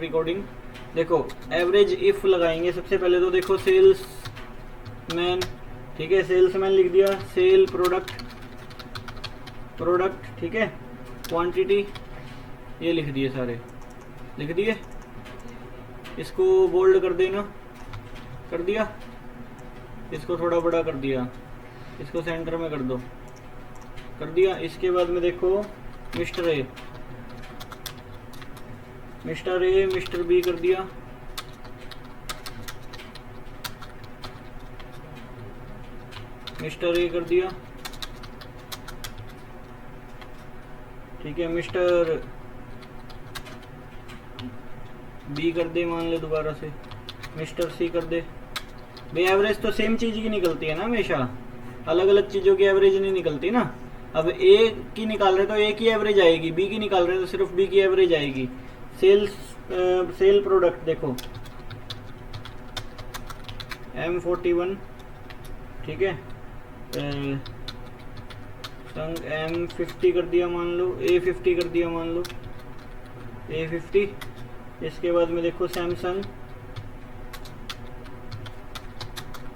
Recording. देखो average if लगाएंगे सबसे पहले तो देखो सेल्स मैन, ठीक है, सेल्समैन लिख दिया, सेल प्रोडक्ट, प्रोडक्ट, ठीक है, क्वांटिटी ये लिख दिए, सारे लिख दिए। इसको बोल्ड कर देना, कर दिया, इसको थोड़ा बड़ा कर दिया, इसको सेंटर में कर दो, कर दिया। इसके बाद में देखो mister A, mister A, mister B कर दिया, मिस्टर ए कर दिया, ठीक है, मिस्टर बी कर दे मान ले दोबारा से, मिस्टर सी कर दे। भाई एवरेज तो सेम चीज की निकलती है ना हमेशा, अलग अलग चीजों की एवरेज नहीं निकलती ना। अब ए की निकाल रहे तो ए की एवरेज आएगी, बी की निकाल रहे तो सिर्फ बी की एवरेज आएगी। सेल्स सेल प्रोडक्ट देखो M41, ठीक है, M50 कर दिया मान लो, A50 कर दिया मान लो, A50। इसके बाद में देखो सैमसंग,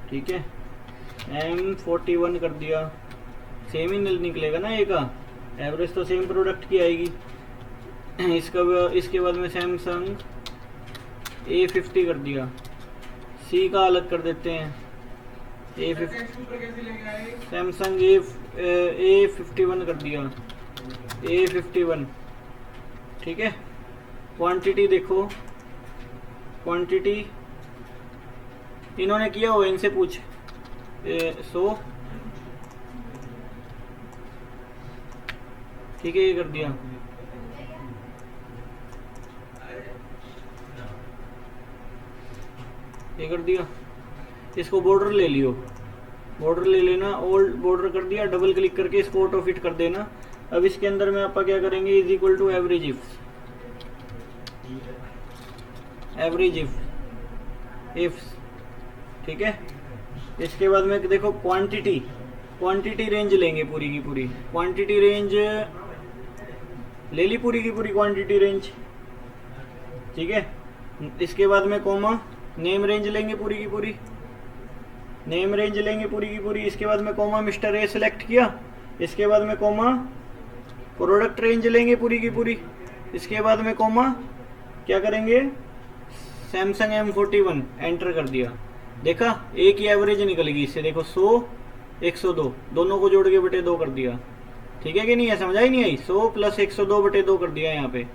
ठीक है, M41 कर दिया, सेम ही निकलेगा ना ए का, एवरेज तो सेम प्रोडक्ट की आएगी। इसके बाद में सैमसंग A50 कर दिया, सी का अलग कर देते हैं, सैमसंग A51 कर दिया, A51, ठीक है। क्वांटिटी देखो, क्वांटिटी इन्होंने किया हो, इनसे पूछ, 100, ठीक है, ये कर दिया। ये कर दिया, इसको बॉर्डर ले लियो, बॉर्डर ले लेना, ओल्ड बॉर्डर कर दिया, डबल क्लिक करके इसको ऑटो फिट कर देना। अब इसके अंदर में आप क्या करेंगे, is equal to average if, average if, ठीक है। इसके बाद में देखो क्वांटिटी, क्वांटिटी रेंज लेंगे पूरी की पूरी, क्वांटिटी रेंज ले ली पूरी की पूरी क्वांटिटी रेंज, ठीक है। इसके बाद में कोमा, नेम रेंज लेंगे पूरी की पूरी, नेम रेंज लेंगे पूरी की पूरी। इसके बाद में कोमा मिस्टर ए सिलेक्ट किया, इसके बाद में कोमा प्रोडक्ट रेंज लेंगे पूरी की पूरी। इसके बाद में कोमा क्या करेंगे, सैमसंग M41 एंटर कर दिया, देखा ए की एवरेज निकलेगी इससे, देखो 100 102 दोनों को जोड़ के बटे 2 कर दिया, ठीक है कि नहीं है, समझ आई नहीं आई, 100 प्लस 102 बटे 2 कर दिया। यहाँ पे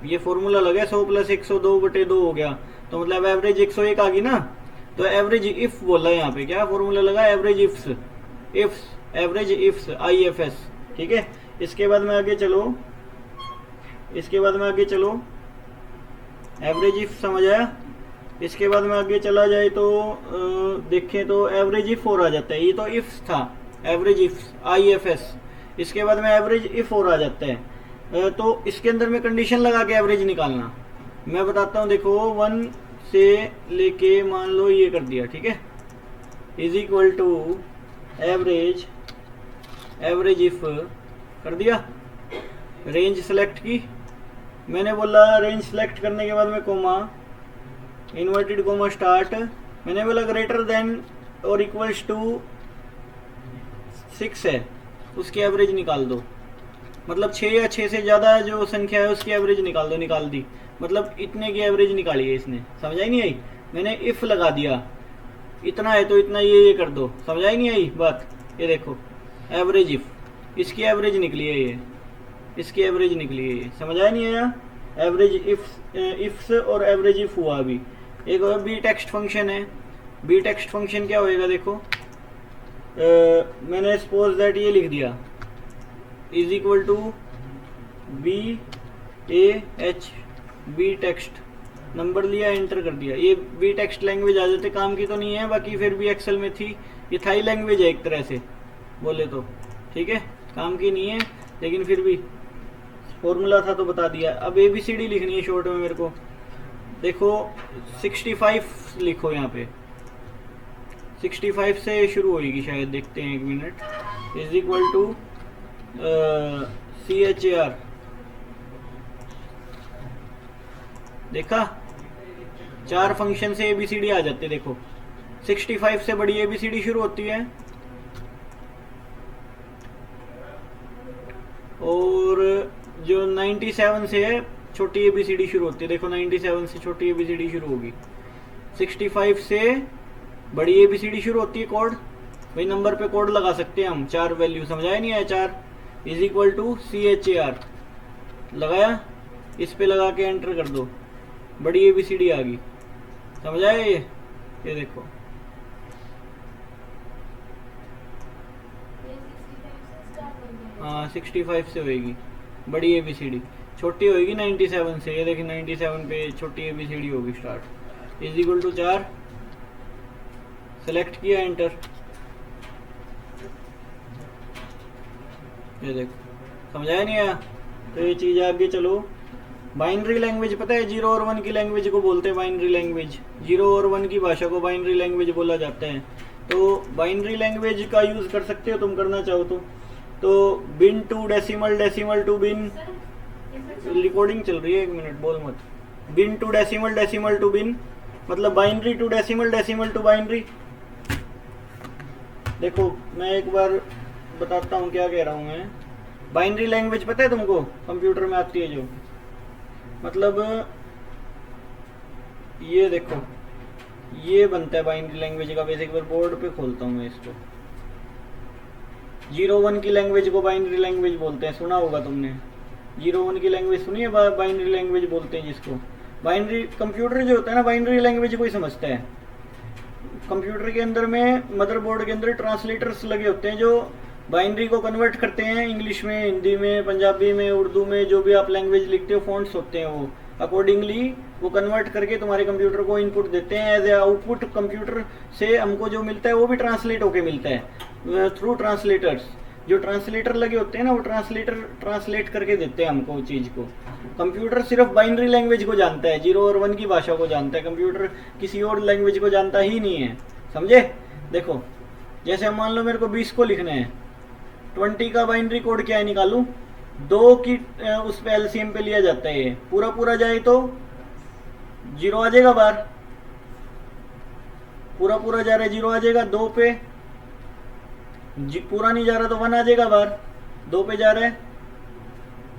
ये फॉर्मूला लगा, 100 प्लस 102 बटे 2 हो गया, तो मतलब एवरेज 101 आ गई ना। तो एवरेज इफ बोला है यहाँ पे, क्या फॉर्मूला लगा, average ifs, average ifs IFS, ठीक है। इसके बाद में आगे चलो, इसके बाद में आगे चलो, एवरेज इफ समझ आया। इसके बाद में आगे चला जाए तो देखें तो एवरेज इफ और आ जाता है, ये तो इफ्स था, एवरेज इफ्स IFS। इसके बाद में एवरेज इफ और आ जाता है, तो इसके अंदर में कंडीशन लगा के एवरेज निकालना। मैं बताता हूँ, देखो 1 से लेके मान लो ये कर दिया, ठीक है, is equal to average, average if कर दिया, रेंज सेलेक्ट की, मैंने बोला रेंज सेलेक्ट करने के बाद में कोमा, इन्वर्टेड कोमा स्टार्ट, मैंने बोला ग्रेटर देन और इक्वल्स टू 6 है, उसकी एवरेज निकाल दो, मतलब 6 या 6 से ज़्यादा जो संख्या है उसकी एवरेज निकाल दो, निकाल दी, मतलब इतने की एवरेज निकाली है इसने, समझ आई नहीं आई। मैंने इफ लगा दिया, इतना है तो इतना ये कर दो, समझ आई नहीं आई बात। ये देखो एवरेज इफ, इसकी एवरेज निकली है ये, इसकी एवरेज निकली है ये, समझ आया नहीं आया। एवरेज इफ्स और एवरेज इफ हुआ। अभी एक और बी टेक्स्ट फंक्शन है, बी टेक्स्ट फंक्शन क्या होएगा देखो, मैंने सपोज दैट ये लिख दिया, is equal to BAH, B text, number लिया, एंटर कर दिया। ये बी टेक्स्ट लैंग्वेज आ जाते, काम की तो नहीं है, बाकी फिर भी एक्सेल में थी, ये थाई लैंग्वेज है एक तरह से बोले तो, ठीक है, काम की नहीं है लेकिन फिर भी फॉर्मूला था तो बता दिया। अब ABCD लिखनी है शॉर्ट में मेरे को, देखो 65 लिखो, यहाँ पे 65 से शुरू होगी शायद, देखते हैं एक minute. Is equal to CHAR, देखा, 4 फंक्शन से एबीसीडी आ जाते। देखो 65 से बड़ी एबीसीडी शुरू होती है और जो 97 से है छोटी एबीसीडी शुरू होती है। देखो 97 से छोटी एबीसीडी शुरू होगी, 65 से बड़ी एबीसीडी शुरू होती है। कोड भाई नंबर पे कोड लगा सकते हैं हम, 4 वैल्यू समझाया नहीं है, 4 इज इक्वल टू CHAR लगाया, इस पे लगा के एंटर कर दो, बड़ी एबीसीडी आ गई। समझाया ये देखो हाँ 65 से होएगी बड़ी एबीसीडी, छोटी होएगी 97 से। ये देखिए 97 पे छोटी एबीसीडी होगी start, is equal to 4, select किया एंटर। ये देखो समझाया नहीं आया, तो ये चीज आगे चलो। बाइनरी लैंग्वेज पता है 0 और 1 की लैंग्वेज को बोलते हैं बाइनरी लैंग्वेज, 0 और 1 की भाषा को बाइनरी लैंग्वेज बोला जाता है। तो बाइनरी लैंग्वेज का यूज कर सकते हो तुम, करना चाहो तो bin to decimal, decimal to bin, recording चल रही है 1 मिनट बोल मत। Bin to decimal, decimal to bin, मतलब binary to decimal, decimal to binary. देखो मैं एक बार बताता हूँ क्या कह रहा हूँ मैं। बाइनरी लैंग्वेज पता है तुमको, कंप्यूटर में आती है जो, मतलब ये देखो ये बनता है बाइनरी लैंग्वेज का बेसिक। बार बोर्ड पे खोलता हूँ मैं इसको। 0-1 की लैंग्वेज को बाइनरी लैंग्वेज बोलते हैं, सुना होगा तुमने। 0-1 की लैंग्वेज सुनी है, बाइनरी लैंग्वेज बोलते हैं जिसको। बाइनरी कंप्यूटर जो होता है ना बाइनरी लैंग्वेज को ही समझता है। कंप्यूटर के अंदर में, मदरबोर्ड के अंदर ट्रांसलेटर्स लगे होते हैं जो बाइनरी को कन्वर्ट करते हैं इंग्लिश में, हिंदी में, पंजाबी में, उर्दू में, जो भी आप लैंग्वेज लिखते हो फॉन्ट्स होते हैं वो अकॉर्डिंगली वो कन्वर्ट करके तुम्हारे कंप्यूटर को इनपुट देते हैं। एज ए आउटपुट कंप्यूटर से हमको जो मिलता है वो भी ट्रांसलेट होके मिलता है थ्रू ट्रांसलेटर्स। जो ट्रांसलेटर लगे होते हैं ना वो ट्रांसलेटर ट्रांसलेट करके देते हैं हमको चीज़ को। कंप्यूटर सिर्फ बाइनरी लैंग्वेज को जानता है, 0 और 1 की भाषा को जानता है, कंप्यूटर किसी और लैंग्वेज को जानता ही नहीं है, समझे। देखो जैसे मान लो मेरे को 20 को लिखना है, 20 का बाइनरी कोड क्या है निकालूं, 2 की उस पे एलसीएम पे लिया जाता है। ये पूरा पूरा जाए तो 0 आ जाएगा बाहर, पूरा पूरा जा रहा है 0 आ जाएगा, 2 पे पूरा नहीं जा रहा तो 1 आ जाएगा बाहर, 2 पे जा रहा है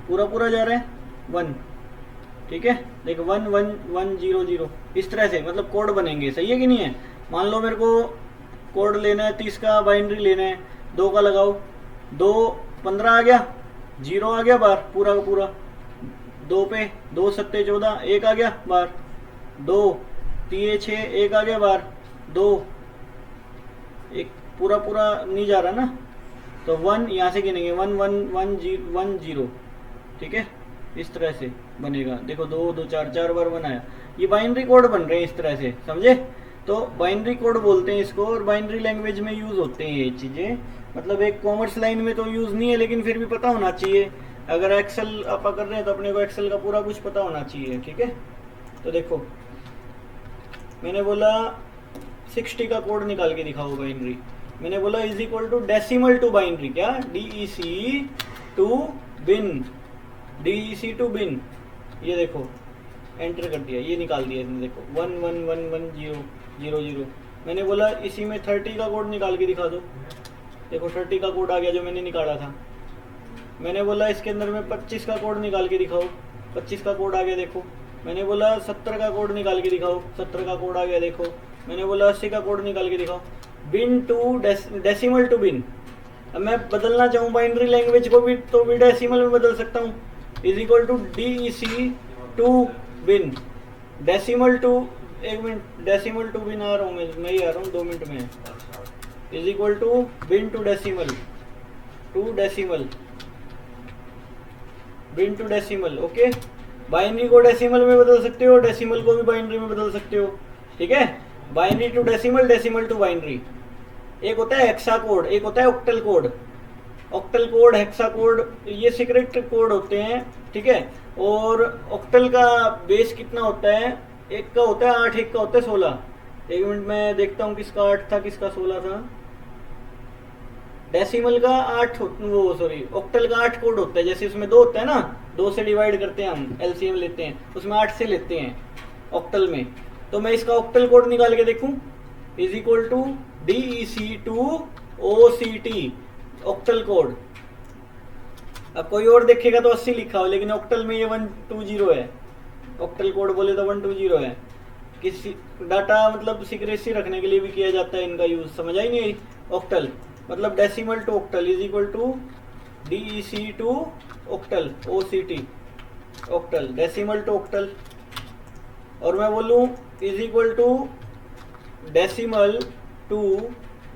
पूरा पूरा जा रहा है 1, ठीक है। देखो 1 1 1 0 0 इस तरह से मतलब कोड बनेंगे, सही है कि नहीं है। मान लो मेरे को कोड लेना है 30 का बाइनरी लेना है, 2 का लगाओ, 2 15 आ गया, 0 आ गया बाहर पूरा का पूरा, 2 पे 2 7 14 1 आ गया बाहर, 2 3 6 1 आ गया बाहर, 2 एक पूरा पूरा नहीं जा रहा ना, तो 1 यहाँ से गिनेंगे 1 1 1 1 0, ठीक है। इस तरह से बनेगा। देखो 2 2 4 4 बार बनाया, ये बाइनरी कोड बन रहे हैं इस तरह से, समझे। तो बाइनरी कोड बोलते हैं इसको, और बाइनरी लैंग्वेज में यूज होते हैं ये चीज़ें। मतलब एक कॉमर्स लाइन में तो यूज नहीं है, लेकिन फिर भी पता होना चाहिए। अगर एक्सेल आप कर रहे हैं तो अपने को एक्सेल का पूरा कुछ पता होना चाहिए, ठीक है। तो देखो मैंने बोला 60 का कोड निकाल के दिखाओ बाइनरी, मैंने बोला is equal to decimal to binary, क्या DEC to bin, DEC to bin. ये देखो एंटर कर दिया, ये निकाल दिया इसने, देखो 1 1 1 1 0 0 0। मैंने बोला इसी में 30 का कोड निकाल के दिखा दो, देखो 30 का कोड आ गया जो मैंने निकाला था। मैंने बोला इसके अंदर में 25 का कोड निकाल के दिखाओ, 25 का कोड आ गया देखो। मैंने बोला 70 का कोड निकाल के दिखाओ, 70 का कोड आ गया देखो। मैंने बोला 80 का कोड निकाल के दिखाओ। बिन टू डेसिमल टू बिन, अब मैं बदलना चाहूँ बाइनरी लैंग्वेज को भी तो भी डेसिमल में बदल सकता हूँ, is equal to DEC to bin, decimal to, एक मिनट, डेसिमल टू बिन आ रहा हूँ मैं ही आ रहा हूँ 2 मिनट में, is equal to bin to decimal, bin to decimal, okay. Binary को डेसिमल में बदल सकते हो, डेसिमल को भी बाइनरी में बदल सकते हो, ठीक है। Binary to decimal, decimal to binary. एक होता है हेक्सा कोड, एक होता है octal code. Octal code, hexa code ये सीक्रेट कोड होते हैं, ठीक है। और ऑक्टल का बेस कितना होता है, एक का होता है 8, एक का होता है 16। एक मिनट में देखता हूँ किसका 8 था किसका 16 था। डेसिमल का 8 वो सॉरी ऑक्टल का 8 कोड होता है, जैसे उसमें 2 होता है ना, 2 से डिवाइड करते हैं हम, एलसीएम लेते हैं उसमें 8 से लेते हैं ऑक्टल में। तो मैं इसका ऑक्टल कोड निकाल के देखूं, is equal to DEC2OCT octal code. अब कोई और देखेगा तो 80 लिखा हो, लेकिन ऑक्टल में ये 120 है, ऑक्टल कोड बोले तो 120 है। किसी डाटा मतलब सिक्रेसी रखने के लिए भी किया जाता है इनका यूज, समझ आई नहीं? ऑक्टल मतलब decimal to octal is equal to DEC to octal OCT octal, decimal to octal. और मैं बोलूं is equal to decimal to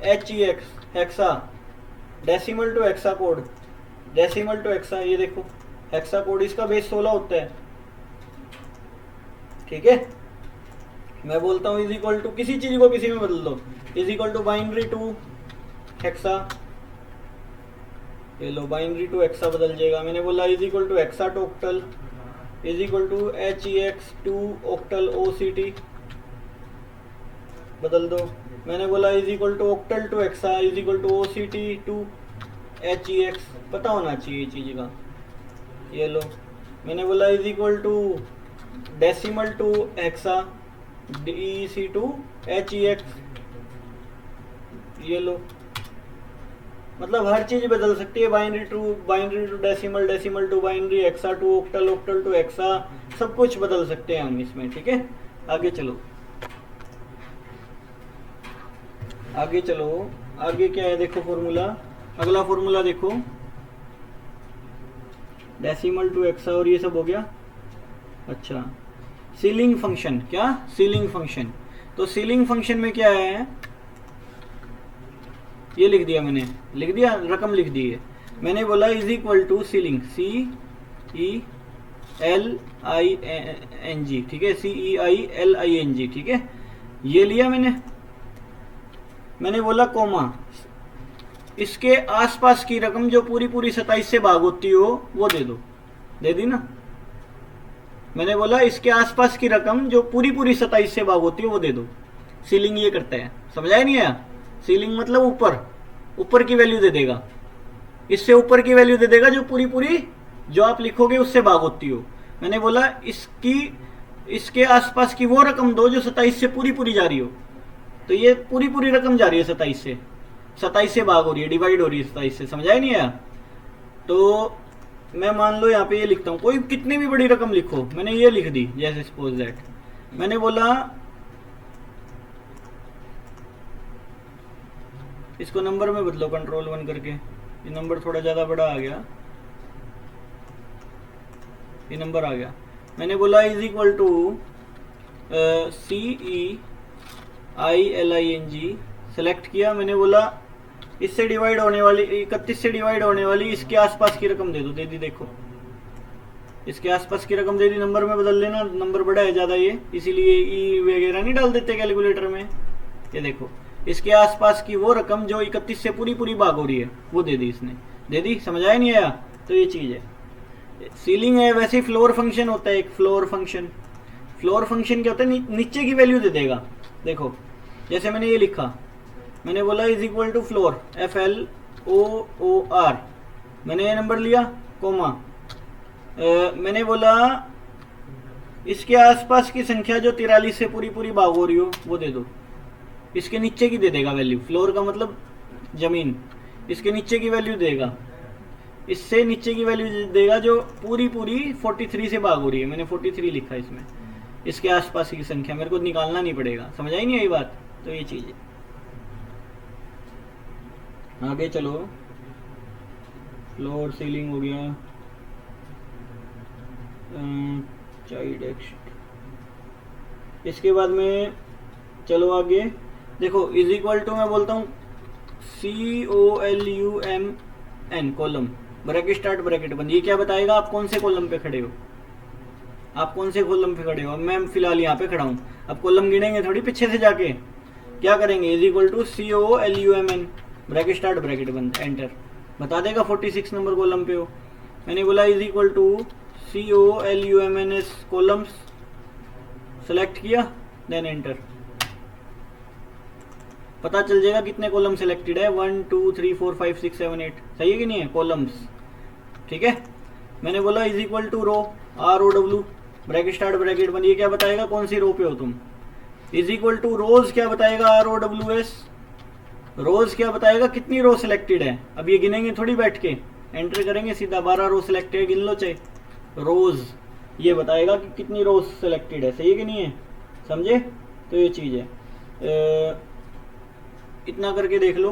HEX hexa, decimal to hexa code, decimal to hexa. ये देखो हेक्सा कोड इसका base 16 होता है, ठीक है। मैं बोलता हूँ इज इक्वल टू किसी चीज को किसी में बदल दो, is equal to binary to hexa, ये लो बाइनरी टू हेक्सा बदल जाएगा। मैंने बोला is equal to hexa to octal is equal to HEX to octal OCT बदल दो। मैंने बोला is equal to octal to hexa is equal to OCT to HEX, पता होना चाहिए ये चीज का। ये लो मैंने बोला is equal to decimal to hexa DEC to HEX, ये लो मतलब हर चीज बदल सकती है, binary to decimal, decimal to binary, hexa to octal, octal to hexa, सब कुछ बदल सकते हैं हम इसमें, ठीक है। आगे चलो, आगे चलो, आगे क्या है देखो फॉर्मूला, अगला फॉर्मूला देखो, डेसिमल टू हेक्सा और ये सब हो गया। अच्छा सीलिंग फंक्शन, क्या सीलिंग फंक्शन, तो सीलिंग फंक्शन में क्या है, ये लिख दिया मैंने, लिख दिया रकम लिख दी है। मैंने बोला is equal to ceiling CELING, ठीक है, CEILING, ठीक है, ये लिया मैंने बोला कोमा, इसके आसपास की रकम जो पूरी पूरी 27 से भाग होती हो वो दे दो, दे दी ना। मैंने बोला इसके आसपास की रकम जो पूरी पूरी 27 से भाग होती है वो दे दो, सीलिंग ये करता है, समझाया नहीं आया? सीलिंग मतलब ऊपर, ऊपर की वैल्यू दे देगा, इससे ऊपर की वैल्यू दे देगा जो पूरी पूरी जो आप लिखोगे उससे भाग होती हो। मैंने बोला इसके आसपास की वो रकम दो जो 27 से पूरी पूरी जा रही हो, तो ये पूरी पूरी रकम जा रही है 27 से भाग हो रही है, डिवाइड हो रही है 27 से, समझाया नहीं आया? तो मैं मान लो यहाँ पे ये लिखता हूँ, कोई कितनी भी बड़ी रकम लिखो, मैंने ये लिख दी, जैसे सपोज दैट मैंने बोला इसको नंबर में बदलो कंट्रोल 1 करके, ये नंबर थोड़ा ज़्यादा बड़ा आ गया, ये नंबर आ गया। मैंने बोला is equal to CEILING select किया। मैंने बोला इससे डिवाइड होने वाली 31 से डिवाइड होने वाली इसके आसपास की रकम दे दो, दे दी, देखो इसके आसपास की रकम दे दी, नंबर में बदल लेना, नंबर बड़ा है ज़्यादा ये, इसीलिए ई वगैरह नहीं डाल देते कैलकुलेटर में। ये देखो इसके आसपास की वो रकम जो 31 से पूरी पूरी भाग हो रही है वो दे दी इसने, दे दी, समझ आया नहीं आया? तो ये चीज़ है सीलिंग है। वैसे ही फ्लोर फंक्शन होता है एक, फ्लोर फंक्शन, फ्लोर फंक्शन क्या होता है, नीचे की वैल्यू दे देगा। देखो जैसे मैंने ये लिखा, मैंने बोला is equal to floor FLOOR, मैंने ये नंबर लिया कोमा, मैंने बोला इसके आसपास की संख्या जो 43 से पूरी पूरी भाग हो रही हो वो दे दो, इसके नीचे की दे देगा वैल्यू, फ्लोर का मतलब जमीन, इसके नीचे की वैल्यू देगा, इससे नीचे की वैल्यू देगा जो पूरी पूरी 43 से भाग हो रही है, मैंने 43 लिखा इसमें, इसके आसपास की संख्या मेरे को निकालना नहीं पड़ेगा, समझ आई नहीं आई बात? तो ये चीज़ है। आगे चलो, फ्लोर सीलिंग हो गया, चाइल्ड एक्शन, इसके बाद में चलो आगे देखो, इज इक्वल टू मैं बोलता हूँ COLUMN column, bracket start bracket बंद, ये क्या बताएगा आप कौन से कॉलम पे खड़े हो, आप कौन से कॉलम पे खड़े हो। मैं फिलहाल यहाँ पे खड़ा हूँ, अब कॉलम गिनेंगे थोड़ी पीछे से जाके, क्या करेंगे, is equal to COLUMN bracket start bracket बंद, एंटर, बता देगा 46 नंबर कॉलम पे हो। मैंने बोला is equal to COLUMNS columns, select किया, देन एंटर, पता चल जाएगा कितने कॉलम सिलेक्टेड है, 1 2 3 4 5 6 7 8, सही है कि नहीं है कॉलम्स। ठीक है, मैंने बोला is equal to row, ROW bracket start bracket बंद, ये क्या बताएगा कौन सी रो पे हो तुम। इज इक्वल टू रोज क्या बताएगा, ROWS रोज क्या बताएगा कितनी रो सिलेक्टेड है। अब ये गिनेंगे थोड़ी बैठ के, एंटर करेंगे सीधा 12 रो सिलेक्टेड गिन लो चाहे, रोज ये बताएगा कि कितनी रोज सिलेक्टेड है, सही है कि नहीं है, समझे। तो ये चीज है, इतना करके देख लो।